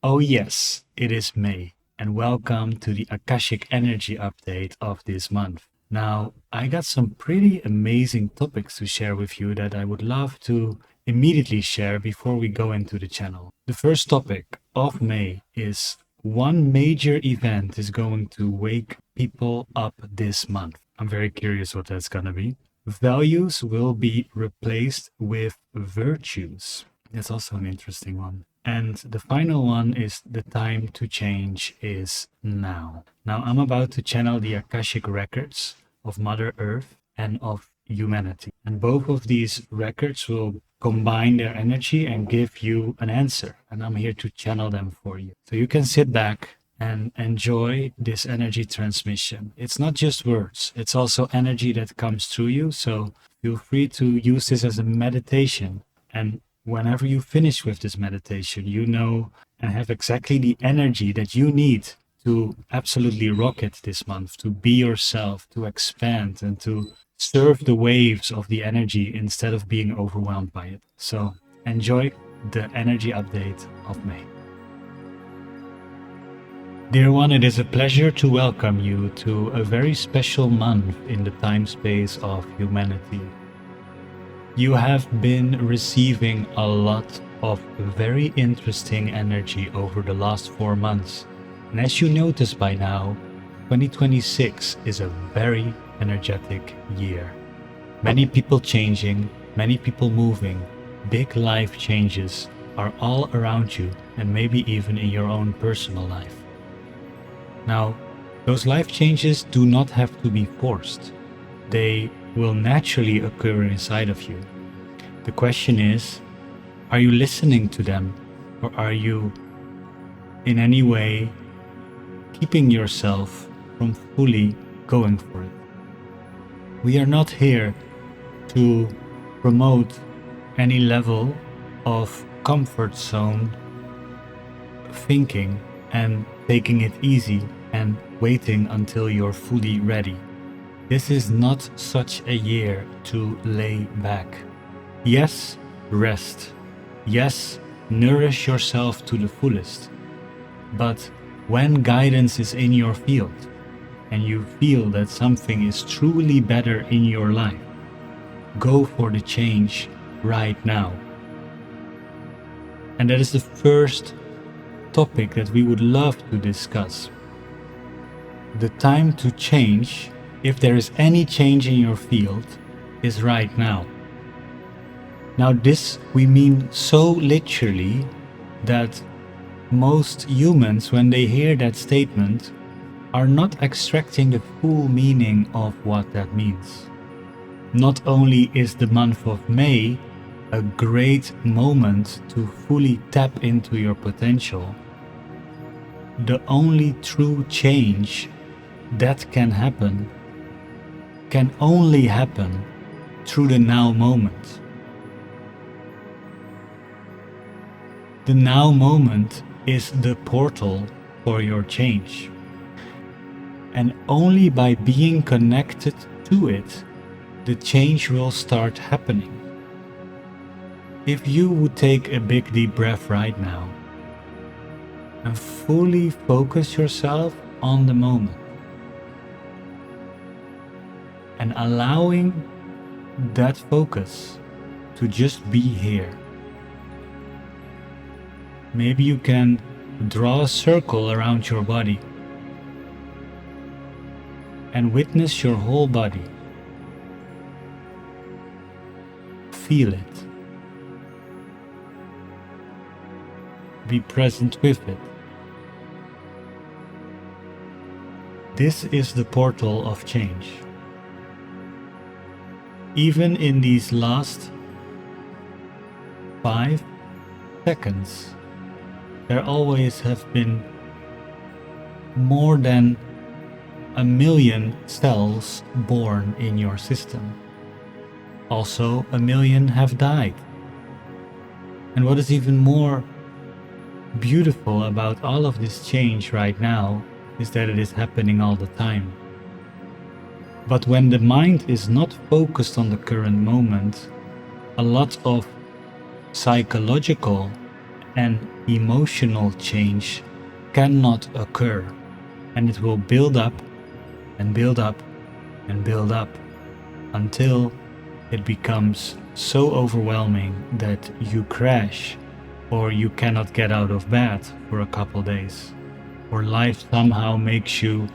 Oh yes, it is May, and welcome to the Akashic Energy update of this month. Now, I got some pretty amazing topics to share with you that I would love to immediately share before we go into the channel. The first topic of May is one major event is going to wake people up this month. I'm very curious what that's going to be. Values will be replaced with virtues. That's also an interesting one. And the final one is the time to change is now. Now I'm about to channel the Akashic Records of Mother Earth and of humanity. And both of these records will combine their energy and give you an answer. And I'm here to channel them for you. So you can sit back and enjoy this energy transmission. It's not just words, it's also energy that comes through you. So feel free to use this as a meditation. And whenever you finish with this meditation, you know and have exactly the energy that you need to absolutely rock it this month, to be yourself, to expand, and to surf the waves of the energy instead of being overwhelmed by it. So enjoy the energy update of May. Dear one, it is a pleasure to welcome you to a very special month in the time space of humanity. You have been receiving a lot of very interesting energy over the last 4 months. And as you notice by now, 2026 is a very energetic year. Many people changing, many people moving, big life changes are all around you and maybe even in your own personal life. Now, those life changes do not have to be forced. They will naturally occur inside of you. The question is, are you listening to them, or are you in any way keeping yourself from fully going for it? We are not here to promote any level of comfort zone thinking and taking it easy and waiting until you're fully ready. This is not such a year to lay back. Yes, rest. Yes, nourish yourself to the fullest. But when guidance is in your field and you feel that something is truly better in your life, go for the change right now. And that is the first topic that we would love to discuss. The time to change, if there is any change in your field, is right now. Now this we mean so literally that most humans, when they hear that statement, are not extracting the full meaning of what that means. Not only is the month of May a great moment to fully tap into your potential, the only true change that can only happen through the now moment. The now moment is the portal for your change. And only by being connected to it, the change will start happening. If you would take a big deep breath right now and fully focus yourself on the moment and allowing that focus to just be here. Maybe you can draw a circle around your body and witness your whole body. Feel it. Be present with it. This is the portal of change. Even in these last 5 seconds, there always have been more than 1 million cells born in your system. Also, 1 million have died. And what is even more beautiful about all of this change right now is that it is happening all the time. But when the mind is not focused on the current moment, a lot of psychological and emotional change cannot occur, and it will build up and build up and build up until it becomes so overwhelming that you crash, or you cannot get out of bed for a couple days, or life somehow makes you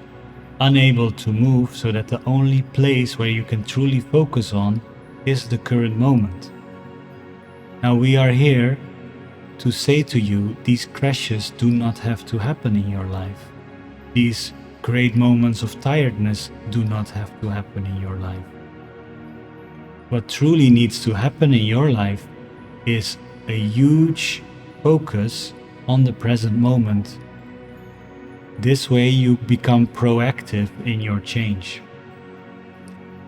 unable to move, so that the only place where you can truly focus on is the current moment. Now we are here to say to you, these crashes do not have to happen in your life. These great moments of tiredness do not have to happen in your life. What truly needs to happen in your life is a huge focus on the present moment. This way you become proactive in your change.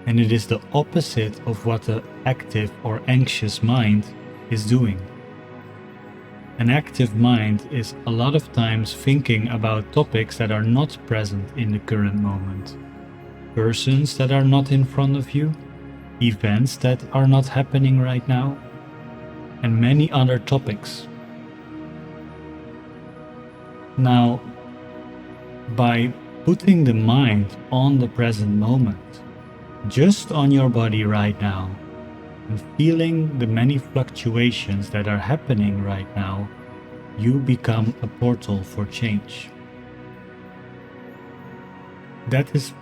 And it is the opposite of what an active or anxious mind is doing. An active mind is a lot of times thinking about topics that are not present in the current moment. Persons that are not in front of you, events that are not happening right now, and many other topics. Now, by putting the mind on the present moment, just on your body right now, and feeling the many fluctuations that are happening right now, you become a portal for change. That is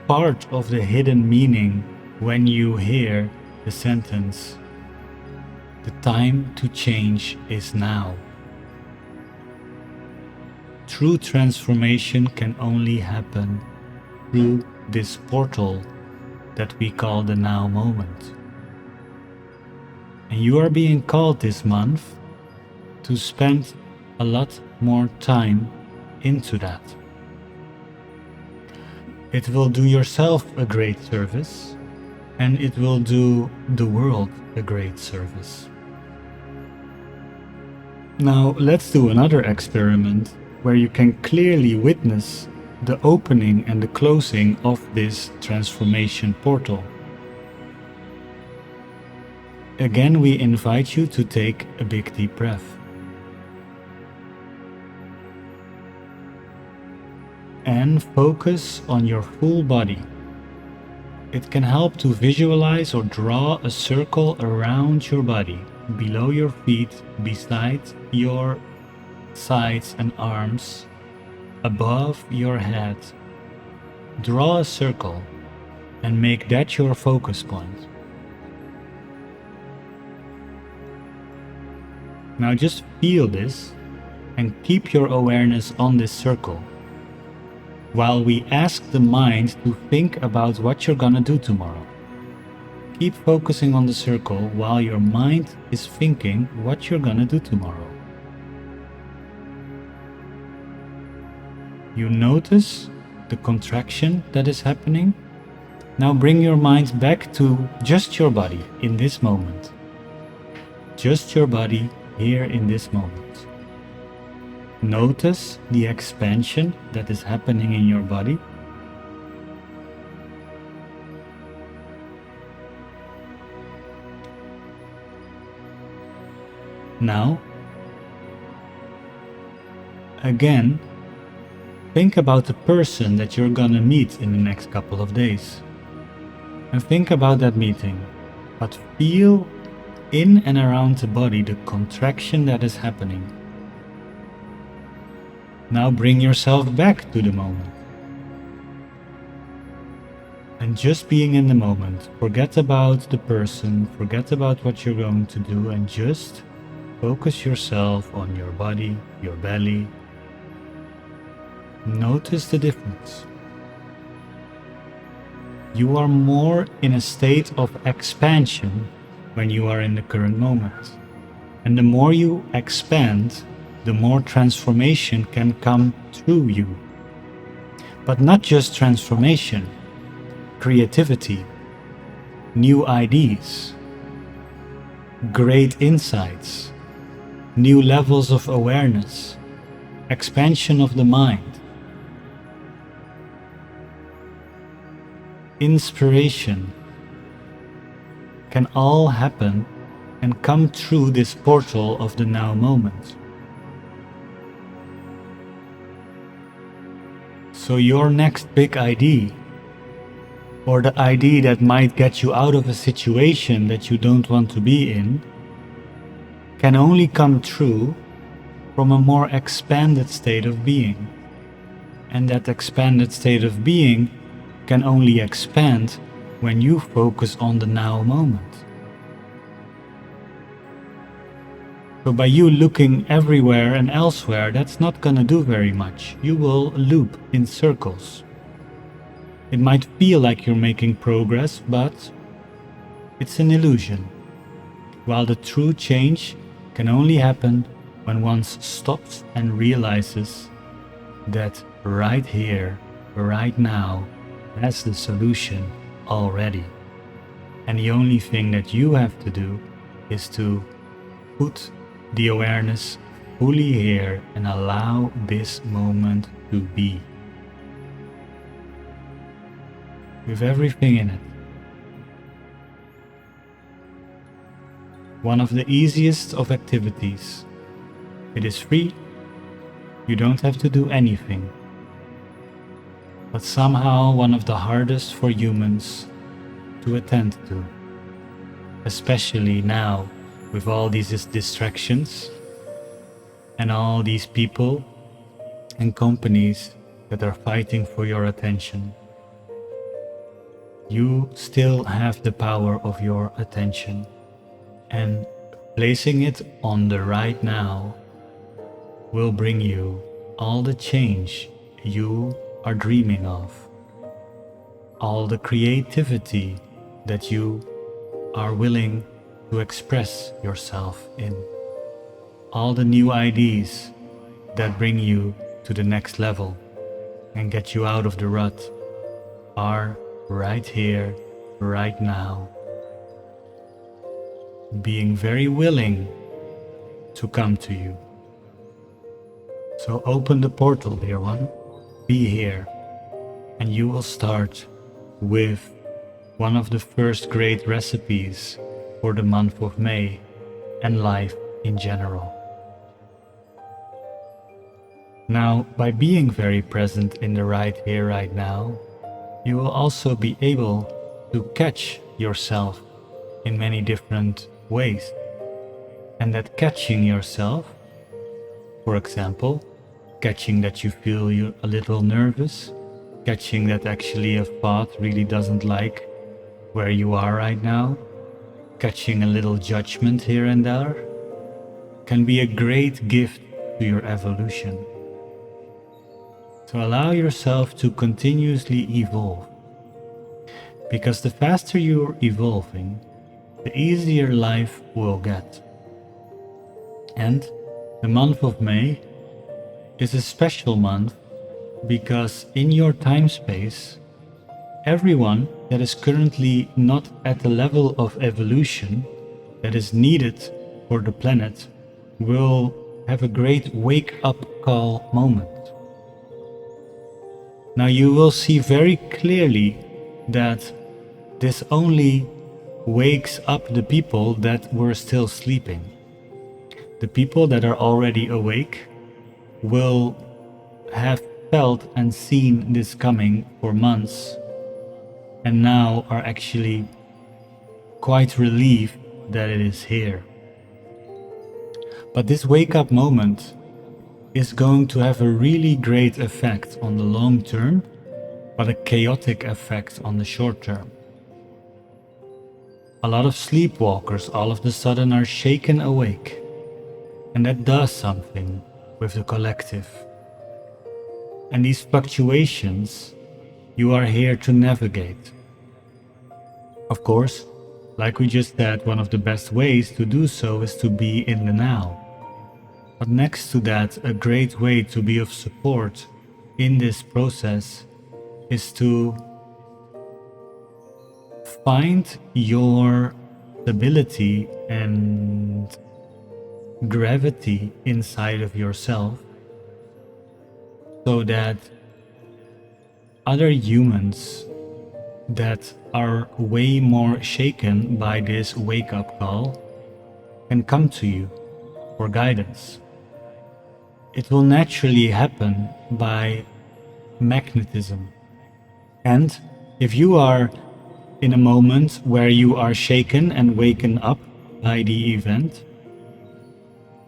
part of the hidden meaning when you hear the sentence, "The time to change is now." True transformation can only happen through this portal that we call the now moment. And you are being called this month to spend a lot more time into that. It will do yourself a great service, and it will do the world a great service. Now let's do another experiment where you can clearly witness the opening and the closing of this transformation portal. Again, we invite you to take a big deep breath. And focus on your full body. It can help to visualize or draw a circle around your body, below your feet, beside your sides and arms, above your head. Draw a circle and make that your focus point. Now just feel this and keep your awareness on this circle, while we ask the mind to think about what you're gonna do tomorrow. Keep focusing on the circle while your mind is thinking what you're gonna do tomorrow. You notice the contraction that is happening. Now bring your mind back to just your body in this moment. Just your body here in this moment. Notice the expansion that is happening in your body. Now, again, think about the person that you're gonna meet in the next couple of days. And think about that meeting, but feel in and around the body the contraction that is happening. Now bring yourself back to the moment. And just being in the moment, forget about the person, forget about what you're going to do, and just focus yourself on your body, your belly. Notice the difference. You are more in a state of expansion when you are in the current moment. And the more you expand, the more transformation can come through you. But not just transformation, creativity, new ideas, great insights, new levels of awareness, expansion of the mind, inspiration can all happen and come through this portal of the now moment. So your next big idea, or the idea that might get you out of a situation that you don't want to be in, can only come true from a more expanded state of being. And that expanded state of being can only expand when you focus on the now moment. So by you looking everywhere and elsewhere, that's not gonna do very much. You will loop in circles. It might feel like you're making progress, but it's an illusion. While the true change can only happen when one stops and realizes that right here, right now, has the solution already. And the only thing that you have to do is to put the awareness fully here and allow this moment to be, with everything in it. One of the easiest of activities. It is free, you don't have to do anything, but somehow one of the hardest for humans to attend to, especially now with all these distractions and all these people and companies that are fighting for your attention. You still have the power of your attention, and placing it on the right now will bring you all the change you are dreaming of, all the creativity that you are willing to express yourself in, all the new ideas that bring you to the next level and get you out of the rut are right here, right now, being very willing to come to you. So open the portal, dear one, be here, and you will start with one of the first great recipes for the month of May and life in general. Now, by being very present in the right here, right now, you will also be able to catch yourself in many different ways. And that catching yourself, for example, catching that you feel you're a little nervous, catching that actually a thought really doesn't like where you are right now, catching a little judgment here and there, can be a great gift to your evolution. So allow yourself to continuously evolve, because the faster you're evolving, the easier life will get. And the month of May is a special month because in your time space, everyone that is currently not at the level of evolution that is needed for the planet will have a great wake-up call moment. Now you will see very clearly that this only wakes up the people that were still sleeping. The people that are already awake will have felt and seen this coming for months, and now are actually quite relieved that it is here. But this wake-up moment is going to have a really great effect on the long term, but a chaotic effect on the short term. A lot of sleepwalkers all of a sudden are shaken awake, and that does something with the collective. And these fluctuations you are here to navigate. Of course, like we just said, one of the best ways to do so is to be in the now. But next to that, a great way to be of support in this process is to find your stability and gravity inside of yourself, so that other humans that are way more shaken by this wake-up call can come to you for guidance. It will naturally happen by magnetism. And if you are in a moment where you are shaken and waken up by the event,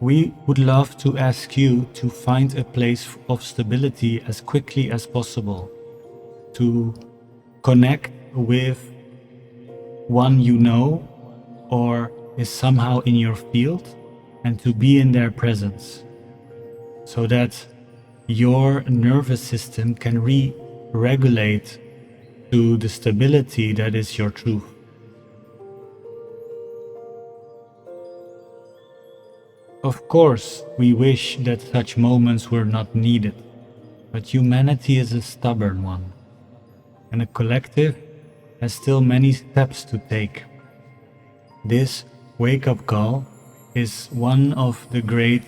we would love to ask you to find a place of stability as quickly as possible, to connect with one you know or is somehow in your field, and to be in their presence, so that your nervous system can re-regulate to the stability that is your truth. Of course, we wish that such moments were not needed, but humanity is a stubborn one, and a collective has still many steps to take. This wake-up call is one of the great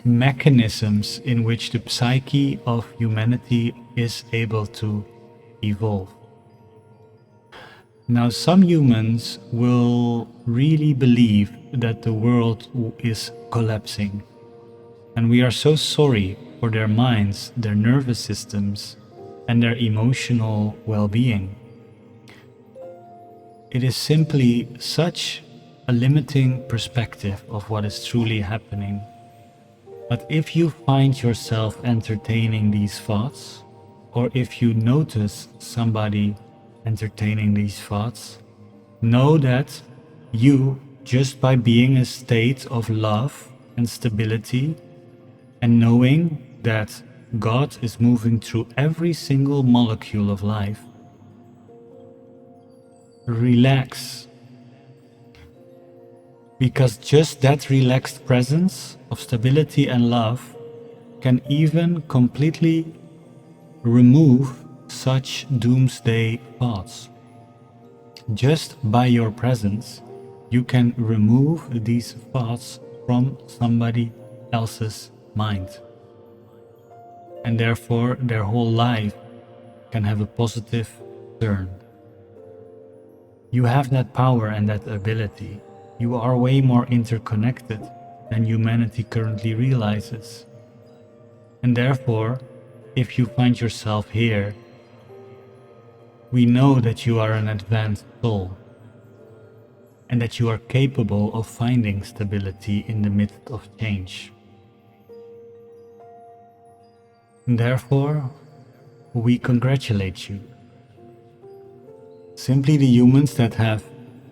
mechanisms in which the psyche of humanity is able to evolve. Now, some humans will really believe that the world is collapsing, and we are so sorry for their minds, their nervous systems, and their emotional well-being. It is simply such a limiting perspective of what is truly happening. But if you find yourself entertaining these thoughts, or if you notice somebody entertaining these thoughts, know that you, just by being in a state of love and stability, and knowing that God is moving through every single molecule of life, relax. Because just that relaxed presence of stability and love can even completely remove such doomsday thoughts. Just by your presence, you can remove these thoughts from somebody else's mind. And therefore, their whole life can have a positive turn. You have that power and that ability. You are way more interconnected than humanity currently realizes. And therefore, if you find yourself here, we know that you are an advanced soul and that you are capable of finding stability in the midst of change. And therefore, we congratulate you. Simply the humans that have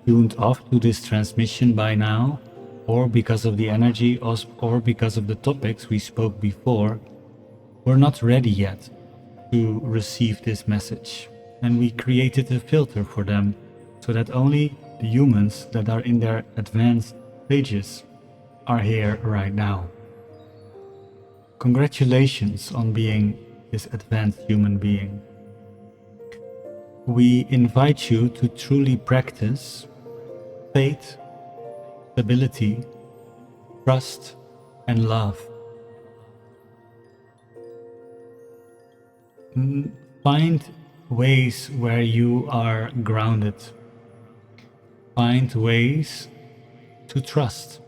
tuned off to this transmission by now, or because of the energy, or because of the topics we spoke before, were not ready yet to receive this message. And we created a filter for them so that only the humans that are in their advanced stages are here right now. Congratulations on being this advanced human being. We invite you to truly practice faith, stability, trust, and love. Find ways where you are grounded. Find ways to trust.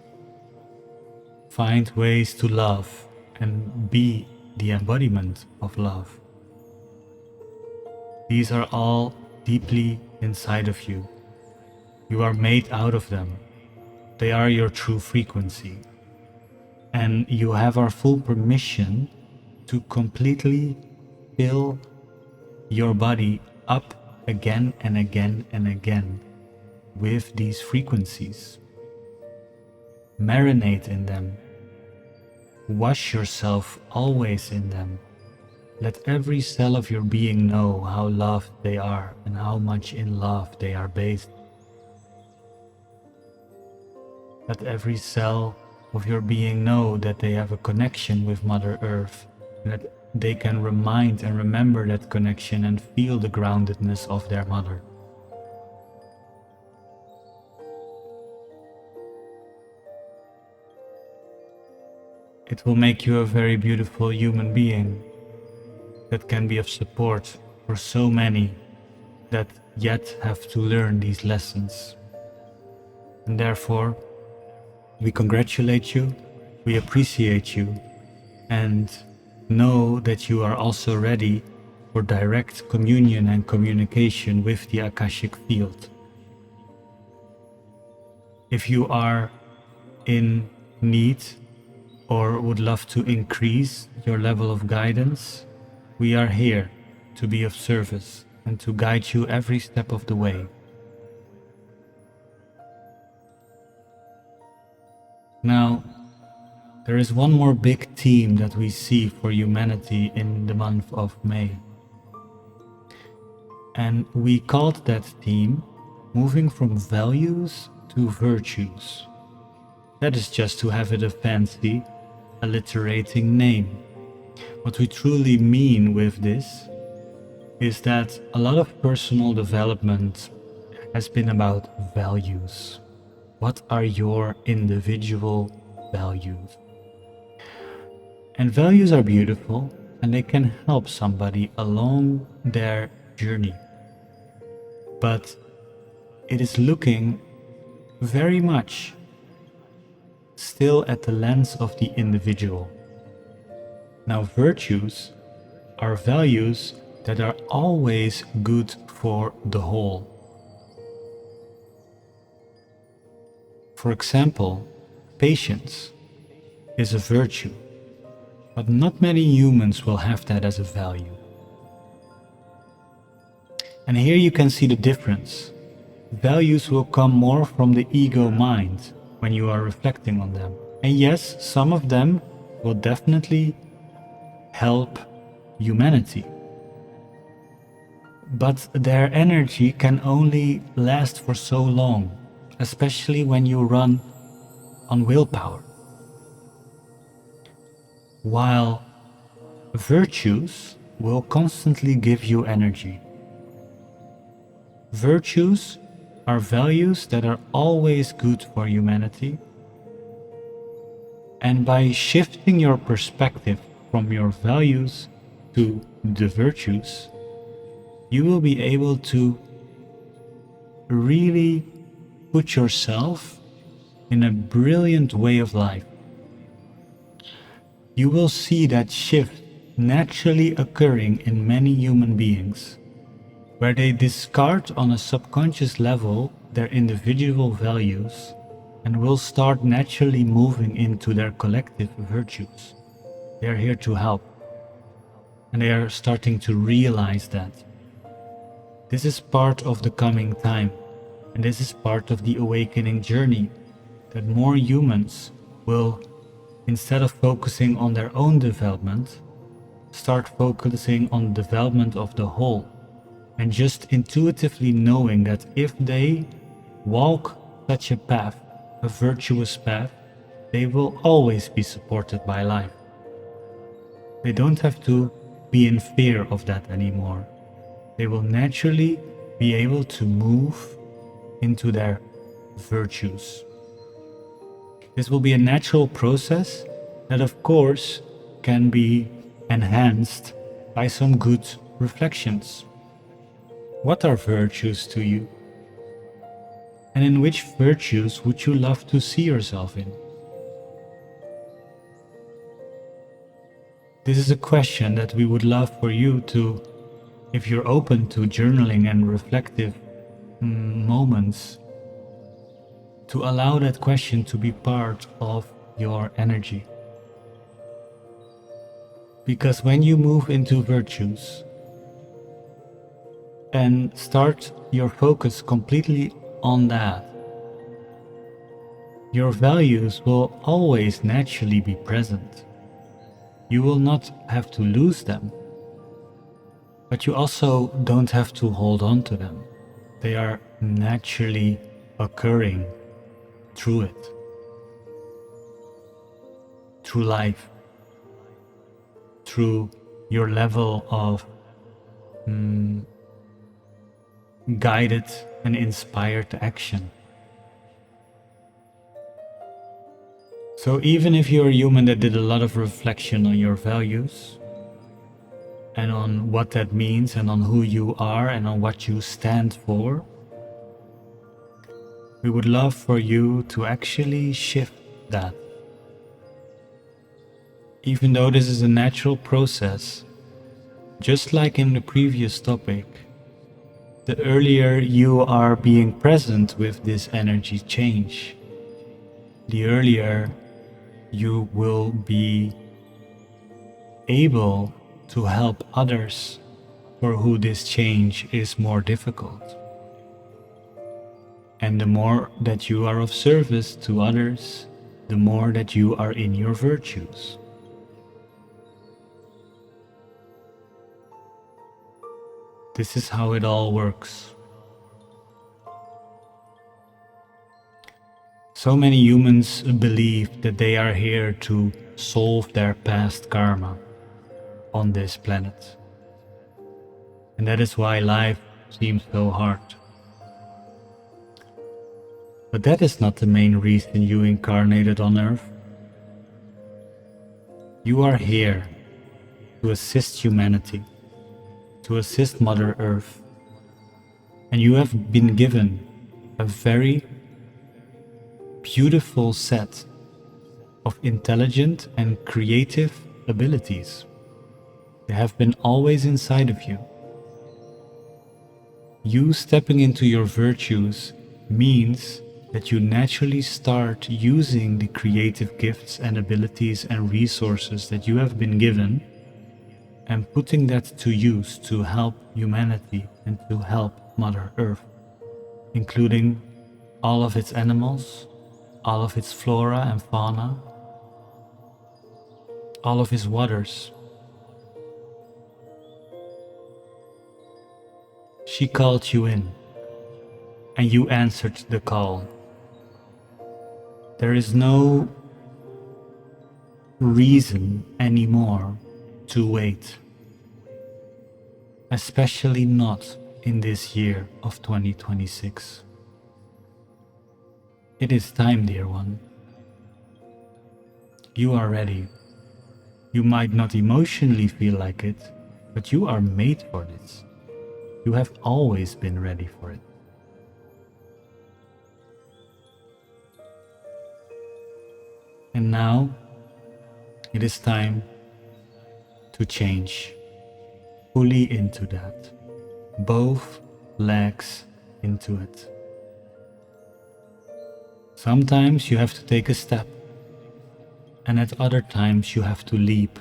Find ways to love and be the embodiment of love. These are all deeply inside of you. You are made out of them. They are your true frequency. And you have our full permission to completely fill your body up again and again and again with these frequencies. Marinate in them. Wash yourself always in them. Let every cell of your being know how loved they are and how much in love they are bathed. Let every cell of your being know that they have a connection with Mother Earth, and that they can remind and remember that connection and feel the groundedness of their mother. It will make you a very beautiful human being that can be of support for so many that yet have to learn these lessons. And therefore, we congratulate you, we appreciate you, and know that you are also ready for direct communion and communication with the Akashic field. If you are in need or would love to increase your level of guidance, we are here to be of service and to guide you every step of the way. Now, there is one more big theme that we see for humanity in the month of May. And we called that theme moving from values to virtues. That is just to have it a fancy, alliterating name. What we truly mean with this is that a lot of personal development has been about values. What are your individual values? And values are beautiful and they can help somebody along their journey. But it is looking very much still at the lens of the individual. Now, virtues are values that are always good for the whole. For example, patience is a virtue, but not many humans will have that as a value. And here you can see the difference. Values will come more from the ego mind when you are reflecting on them. And yes, some of them will definitely help humanity. But their energy can only last for so long, especially when you run on willpower. While virtues will constantly give you energy. Virtues are values that are always good for humanity. And by shifting your perspective from your values to the virtues, you will be able to really put yourself in a brilliant way of life. You will see that shift naturally occurring in many human beings, where they discard on a subconscious level their individual values and will start naturally moving into their collective virtues. They are here to help, and they are starting to realize that. This is part of the coming time, and this is part of the awakening journey, that more humans will, instead of focusing on their own development, start focusing on the development of the whole, and just intuitively knowing that if they walk such a path, a virtuous path, they will always be supported by life. They don't have to be in fear of that anymore. They will naturally be able to move into their virtues. This will be a natural process that, of course, can be enhanced by some good reflections. What are virtues to you? And in which virtues would you love to see yourself in? This is a question that we would love for you to, if you're open to journaling and reflective moments, to allow that question to be part of your energy. Because when you move into virtues and start your focus completely on that, your values will always naturally be present. You will not have to lose them, but you also don't have to hold on to them. They are naturally occurring through it, through life, through your level of guided and inspired action. So even if you're a human that did a lot of reflection on your values and on what that means and on who you are and on what you stand for, We would love for you to actually shift that. Even though this is a natural process, just like in the previous topic, the earlier you are being present with this energy change, the earlier you will be able to help others for who this change is more difficult. And the more that you are of service to others, the more that you are in your virtues. This is how it all works. So many humans believe that they are here to solve their past karma on this planet. And that is why life seems so hard. But that is not the main reason you incarnated on Earth. You are here to assist humanity, to assist Mother Earth. And you have been given a very beautiful set of intelligent and creative abilities. They have been always inside of you. You stepping into your virtues means that you naturally start using the creative gifts and abilities and resources that you have been given and putting that to use to help humanity and to help Mother Earth, including all of its animals, all of its flora and fauna, all of its waters. She called you in, and you answered the call. There is no reason anymore to wait, especially not in this year of 2026. It is time, dear one. You are ready. You might not emotionally feel like it, but you are made for this. You have always been ready for it. And now it is time to change fully into that. Both legs into it. Sometimes you have to take a step, and at other times you have to leap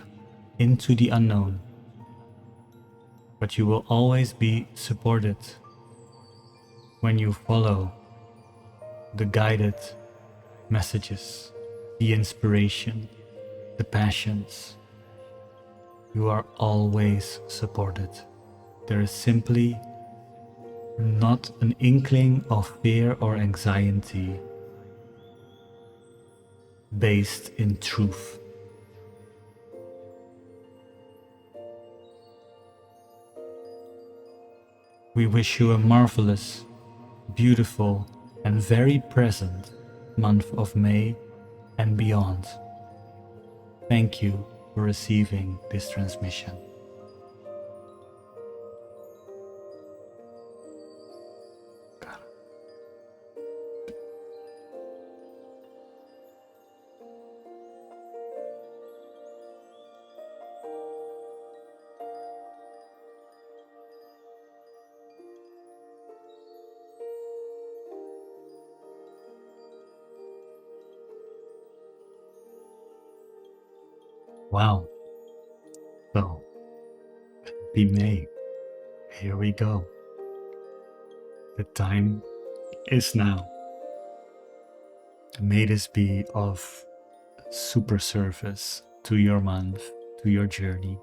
into the unknown. But you will always be supported when you follow the guided messages, the inspiration, the passions. You are always supported. There is simply not an inkling of fear or anxiety based in truth. We wish you a marvelous, beautiful, and very present month of May and beyond. Thank you for receiving this transmission. Wow. So, be May. Here we go. The time is now. May this be of super service to your month, to your journey.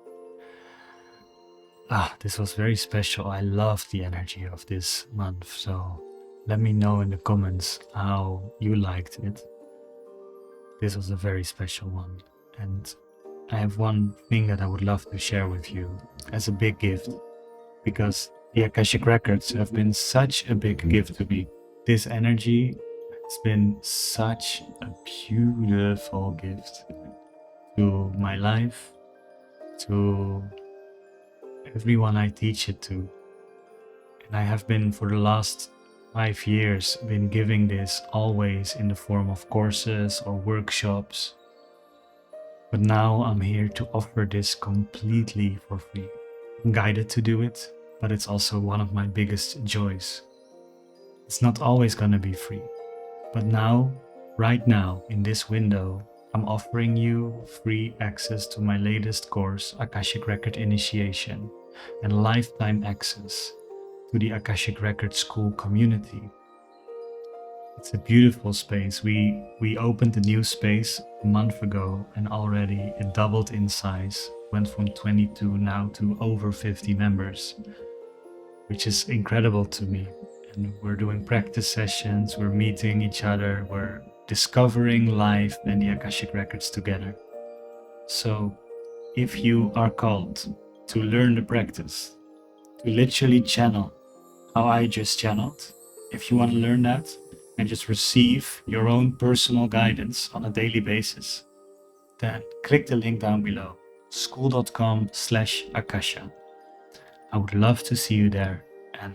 This was very special. I love the energy of this month. So let me know in the comments how you liked it. This was a very special one. And I have one thing that I would love to share with you as a big gift, because the Akashic Records have been such a big gift to me. This energy has been such a beautiful gift to my life, to everyone I teach it to. And I have been for the last, 5 years been giving this always in the form of courses or workshops. But now I'm here to offer this completely for free. I'm guided to do it, but it's also one of my biggest joys. It's not always gonna be free, but now, right now, in this window, I'm offering you free access to my latest course, Akashic Record Initiation, and lifetime access to the Akashic Record School community. It's a beautiful space. We opened a new space a month ago and already it doubled in size, went from 22 now to over 50 members, which is incredible to me. And we're doing practice sessions, we're meeting each other, we're discovering life and the Akashic Records together. So if you are called to learn the practice, to literally channel how I just channeled, if you want to learn that and just receive your own personal guidance on a daily basis, then click the link down below, school.com/akasha. I would love to see you there and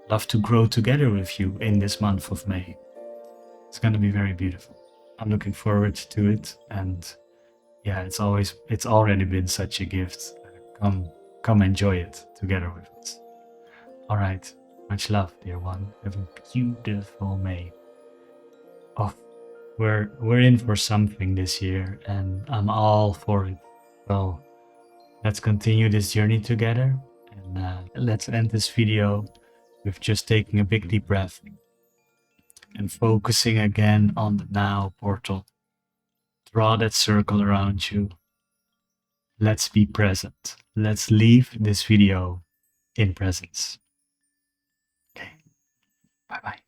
love to grow together with you in this month of May. It's going to be very beautiful. I'm looking forward to it, and yeah, it's already been such a gift. Come enjoy it together with us. All right, much love, dear one. Have a beautiful May. Oh, we're in for something this year, and I'm all for it. So let's continue this journey together, and let's end this video with just taking a big deep breath and focusing again on the now portal. Draw that circle around you. Let's be present. Let's leave this video in presence. Okay, bye bye.